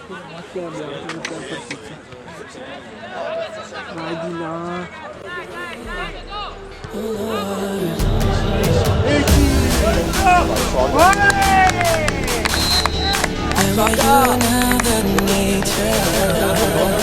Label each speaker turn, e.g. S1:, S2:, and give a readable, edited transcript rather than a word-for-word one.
S1: Ma che abbiamo finito la partita? Vai di là.
S2: Am I another nature?